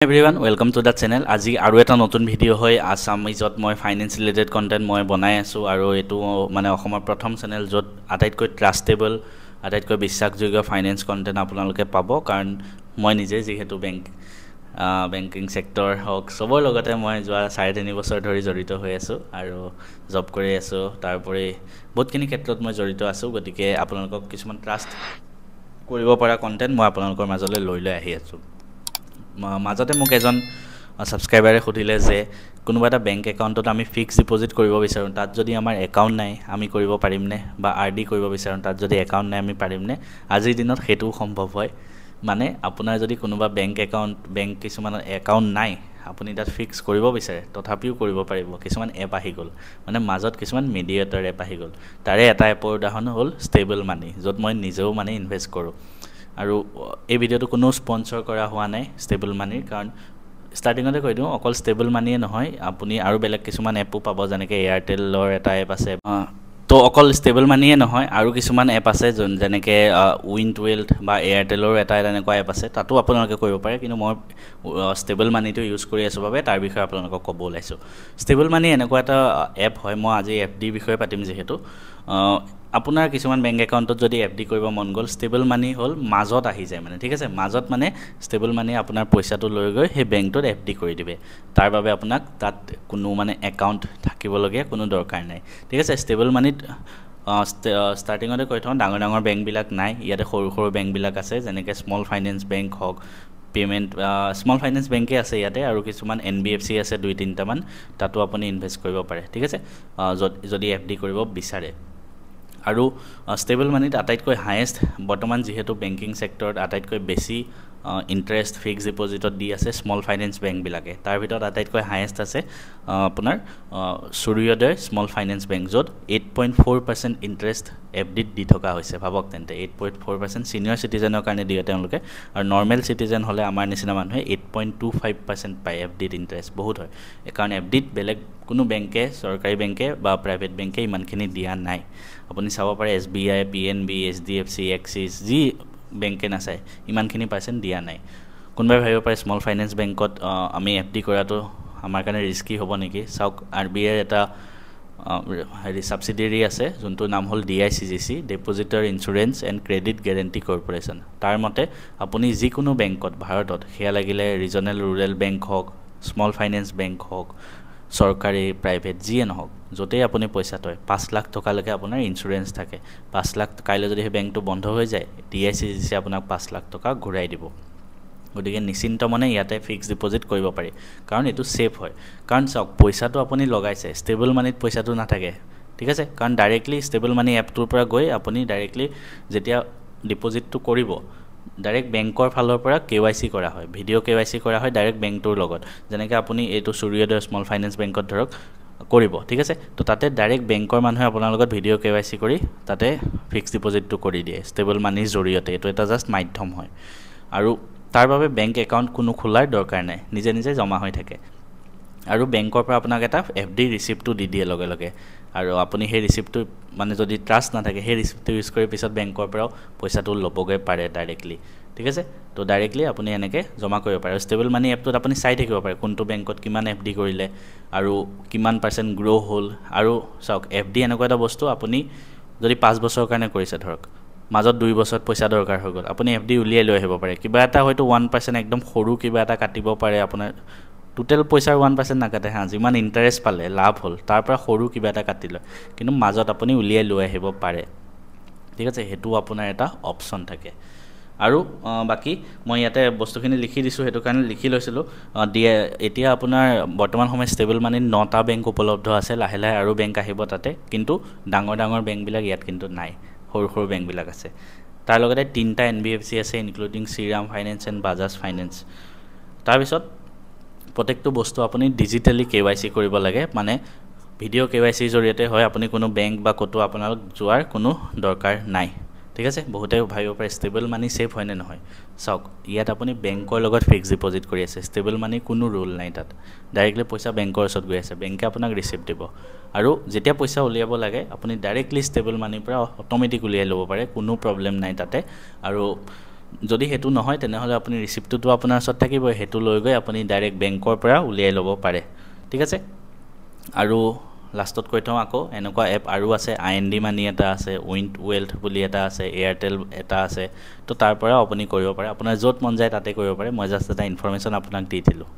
Everyone, welcome to the channel. আজি আৰু এটা নতুন ভিডিও হয় আসামিজত মই ফাইনেন্স ৰিলেটেড কন্টেন্ট মই বনাই আছো আৰু এটো মানে অসমৰ প্ৰথম চেনেল যত আটাইতকৈ ট্ৰাস্টেবল আটাইতকৈ বিশ্বাসযোগ্য ফাইনেন্স কন্টেন্ট আপোনালোকে পাব কাৰণ মই নিজে যেহেতু বেংকিং সেক্টৰ হক সবৰ লগতে মই যোৱা 3.5 বছৰ ধৰি জড়িত হৈ আছো আৰু জব কৰি আছো তাৰপৰে বহুতখিনি ক্ষেত্ৰত মই জড়িত আছো গতিকে আপোনালোকক কিছুমান ট্ৰাস্ট কৰিব পৰা কন্টেন্ট মই আপোনালোকৰ মাজলৈ লৈ আহি আছো মাজতে মোক এজন সাবস্ক্ৰাইবাৰে খুদিলে যে কোনোবা এটা বেংক একাউণ্টত আমি ফিক্স ডিপোজিট কৰিব বিচাৰো তাত যদি আমাৰ একাউণ্ট নাই আমি কৰিব পাৰিমনে বা আৰডি কৰিব বিচাৰো তাত যদি একাউণ্ট নাই আমি পাৰিমনে আজিৰ দিনত হেতু সম্ভৱ হয় মানে আপোনাৰ যদি কোনোবা বেংক কিছুমান একাউণ্ট নাই আপুনি তাত ফিক্স কৰিব বিচাৰে তথাপিও কৰিব পাৰিব কিছুমান এপ আহি গল মানে মাজত কিছুমান মিডিয়েটৰ এপ আহি গল তাৰে এটা এপৰ উদাহৰণ হ'ল ষ্টেবল মানি যত মই নিজেও মানে ইনভেষ্ট কৰো আৰু এই ভিডিওটো কোনো স্পন্সৰ কৰা হোৱা নাই ষ্টেবল মানিৰ কাৰণ ষ্টাৰ্টিংতে কৈ দিও অকল ষ্টেবল মানিয়ে নহয় আপুনি আৰু বেলেগ কিছুমান এপো পাব যেনেকৈ এয়াৰটেলৰ এটা এপ আছে তো অকল ষ্টেবল মানিয়ে নহয় আৰু কিছুমান এপ আছে যেনেকৈ উইন12 বা এয়াৰটেলৰ এটা এনেকুৱা এপ আছে তাতো আপোনালোকে কৰিব পাৰে কিন্তু মই ষ্টেবল মানিটো ইউজ কৰি আছো বাবে তাৰ বিষয়ে আপোনালোকক ক'ব ওলাইছো ষ্টেবল মানি এনেকুৱা এটা এপ হয় মই আজি এফডি বিষয়ে পাতিম যেহেতু আপোনাৰ কিছুমান বেংক একাউণ্টত যদি এফডি কৰিব মন গল ষ্টেবল মানি হল মাজত আহি যায় মানে ঠিক আছে মাজত মানে ষ্টেবল মানি আপোনাৰ পইচাটো লৈ গৈ হে বেংকটোত এফডি কৰি দিবে তাৰ বাবে আপোনাক তাত কোনো মানে একাউণ্ট থাকিবলগীয়া কোনো দৰকাৰ নাই ঠিক আছে ষ্টেবল মানিত ষ্টাৰ্টিংতে কৈ থওঁ ডাঙৰ বেংক বিলাক নাই ইয়াতে সৰু বেংক বিলাক আছে যেনেকৈ স্মল ফাইনেন্স বেংক হক পেমেন্ট স্মল ফাইনেন্স বেংকে আছে ইয়াতে আৰু কিছুমান এনবিএফসি আছে 2-3টা মান তাতো আপুনি ইনভেষ্ট কৰিব পাৰে ঠিক আছে যদি এফডি কৰিব বিচাৰে আৰু ষ্টেবল মানিত আটাইতকৈ হাইয়েষ্ট বৰ্তমান যেহেতু বেংকিং সেক্টৰত আটাইতকৈ বেছি ইন্টাৰেষ্ট ফিক্স ডিপোজিটত দি আছে স্মল ফাইনেন্স বেংক বিলাকে তাৰ ভিতৰত আটাইতকৈ হাইয়েষ্ট আছে আপোনাৰ সূৰ্যোদয় স্মল ফাইনেন্স বেংক যত 8.4% ইন্টাৰেষ্ট এফডি দি থকা হৈছে ভাবক তেন্তে 8.4% সিনিয়ৰ সিটিজেনৰ কাৰণে দিয়ে তেওঁলোকে আৰু নৰ্মেল সিটিজেন হলে আমাৰ নিচিনা মানুহে 8.25% পায় এফডি ইন্টাৰেষ্ট বহুত হয় কাৰণ এফডি বেলেগ কোনো বেংকে চৰকাৰী বেংকে বা প্ৰাইভেট বেংকে ইমানখিনি দিয়া নাই আপুনি চাব পাৰে এসবিআই পিএনবি এছডিএফসি এক্সিস জি বেংকে নাচায় ইমানখিনি পাৰ্চেন্ট দিয়া নাই কোনবাই ভাবিব পাৰে স্মল ফাইনেন্স বেংকত আমি এফডি কৰাটো আমাৰ কাৰণে ৰিস্কি হ'ব নেকি চাওক আৰবিআই এটা হেৰি সাবসিডিয়াৰি আছে যোনটো নাম হ'ল ডিআইসিজিসি ডিপোজিটৰ ইনস্যুৰেন্স এণ্ড ক্ৰেডিট গ্যাৰান্টি কৰ্পোৰেচন তাৰ মতে আপুনি যিকোনো বেংকত ভাৰতত হেয়া লাগিলে ৰিজনেল ৰুৰেল বেংক হওক স্মল ফাইনেন্স বেংক হওক সৰকাৰী প্ৰাইভেট জিয়ে নহওক যতে আপুনি পইচা থয় 5 লাখ টকা লৈকে আপোনাৰ ইনস্যুৰেন্স থাকে 5 লাখ কাইলৈ যদি হে বেংকটো বন্ধ হৈ যায় ডিআইসিজিসি আপোনাক 5 লাখ টকা ঘূৰাই দিব গতিকে নিশ্চিন্ত মনে ইয়াতে ফিক্স ডিপোজিট কৰিব পাৰি কাৰণ এটো সেফ হয় কাৰণ চাওক পইচাটো আপুনি লগাইছে ষ্টেবল মানিত পইচাটো নাথাকে ঠিক আছে কাৰণ ডাইৰেক্টলি ষ্টেবল মানি এপটোৰ পৰা গৈ আপুনি ডাইৰেক্টলি যেতিয়া ডিপোজিটটো কৰিব ডাইৰেক্ট বেংকৰ ফালৰ পৰা কেৱাইসি কৰা হয় ভিডিও কেৱাইসি কৰা হয় ডাইৰেক্ট বেংকটোৰ লগত যেনেকৈ আপুনি এটো সূৰ্যোদয় স্মল ফাইনেন্স বেংকত ধৰক কৰিব ঠিক আছে তো তাতে ডাইৰেক্ট বেংকৰ মানুহে আপোনাৰ লগত ভিডিও কেৱাইসি কৰি তাতে ফিক্স ডিপোজিটটো কৰি দিয়ে ষ্টেবল মানিৰ জৰিয়তে এটো এটা জাস্ট মাধ্যম হয় আৰু তাৰ বাবে বেংক একাউণ্ট কোনো খোলাৰ দৰকাৰ নাই নিজে জমা হৈ থাকে আৰু বেংকৰ পৰা আপোনাক এটা এফডি ৰিসিপ্টটো দি দিয়ে লগে আৰু আপুনি সেই ৰিসিপ্টটো মানে যদি ট্ৰাষ্ট না থাকে সেই ৰিসিপ্টটো ইউজ কৰি পিছত বেংকৰ পৰা পইচাটো লবগৈ পাৰে ডাইৰেক্টলি ঠিক আছে তো ডাইৰেক্টলি আপুনি এনেকৈ জমা কৰিব পাৰে ষ্টেবল মানি এপটোত আপুনি চাই থাকিব পাৰে কোনটো বেংকত কিমান এফডি কৰিলে আৰু কিমান % গ্ৰো হ'ল আৰু চাওক এফডি এনেকুৱা এটা বস্তু আপুনি যদি 5 বছৰৰ কাৰণে কৰিছে ধৰক মাজত 2 বছৰত পইচা দৰকাৰ হৈ গল আপুনি এফডি উলিয়াই লৈ আহিব পাৰে কিবা এটা হয়তো 1% একদম সৰু কিবা এটা কাটিব পাৰে আপোনাৰ টোটাল পইচাৰ 1% নাকাটে হা যিমান ইন্টাৰেষ্ট পালে লাভ হ'ল তাৰ পৰা সৰু কিবা এটা কাটি লয় কিন্তু মাজত আপুনি উলিয়াই লৈ আহিব পাৰে ঠিক আছে হেতু আপোনাৰ এটা অপচন থাকে আৰু বাকি মই ইয়াতে বস্তুখিনি লিখি দিছো হেতু কাৰণে লিখি লৈছিলো এতিয়া আপোনাৰ বৰ্তমান সময় ষ্টেবল মানি 9টা বেংক উপলব্ধ আছে লাহে আৰু বেংক আহিব তাতে কিন্তু ডাঙৰ বেংক বিলাক ইয়াত কিন্তু নাই সৰু বেংক বিলাক আছে তাৰ লগতে 3টা এনবিএফসি আছে including Shriram Finance and Bajaj Finance তাৰ পিছত প্ৰত্যেকটো বস্তু আপুনি ডিজিটালি কেৱাইসি কৰিব লাগে মানে ভিডিও কেৱাইসিৰ জৰিয়তে হয় আপুনি কোনো বেংক বা কতো আপোনালোক যোৱাৰ কোনো দৰকাৰ নাই ঠিক আছে বহুতে ভাবিব পাৰে ষ্টেবল মানি সেফ হয় নে নহয় চাওক ইয়াত আপুনি বেংকৰ লগত ফিক্স ডিপোজিট কৰি আছে ষ্টেবল মানি কোনো ৰুল নাই তাত ডাইৰেক্টলি পইচা বেংকৰ ওচৰত গৈ আছে বেংকে আপোনাক ৰিসিপ্ট দিব আৰু যেতিয়া পইচা উলিয়াব লাগে আপুনি ডাইৰেক্টলি ষ্টেবল মানিৰ পৰা অটোমেটিক উলিয়াই ল'ব পাৰে কোনো প্ৰবলেম নাই তাতে আৰু যদি হেতু নহয় তেনেহলে আপুনি ৰিসিপ্টটো আপোনাৰ ওচৰত থাকিব হেতু লৈ গৈ আপুনি ডাইৰেক্ট বেংকৰ পৰা উলিয়াই ল'ব পাৰে ঠিক আছে আৰু লাষ্টত কৈ থওঁ আকৌ এনেকুৱা এপ আৰু আছে IND মানি এটা আছে উইণ্ড ৱেলথ বুলি এটা আছে এয়াৰটেল এটা আছে তো তাৰ পৰা আপুনি কৰিব পাৰে আপোনাৰ য'ত মন যায় তাতে কৰিব পাৰে মই জাস্ট এটা ইনফৰমেশ্যন আপোনাক দি দিলোঁ